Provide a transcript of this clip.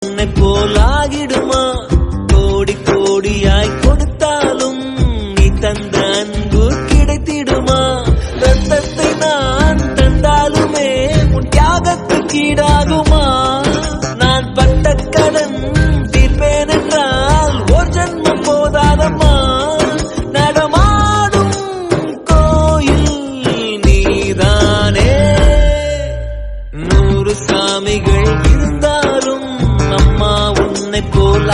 உன்னை போலாகிடுமா? கோடி கோடியாய் கொடுத்தாலும் நீ தந்த அன்பு கிடைத்திடுமா? ரத்தத்தை நான் தந்தாலுமே உன் தியாகத்துக்கு ஈடாகுமா? நான் பட்ட கடன் தீர்ப்பேன் என்றால் ஒரு ஜன்மம் போதாதம்மா. நடமாடும் கோயில் நீதானே. 100 சாமிகள் இருந்தாலும் அம்மா உன்னை போல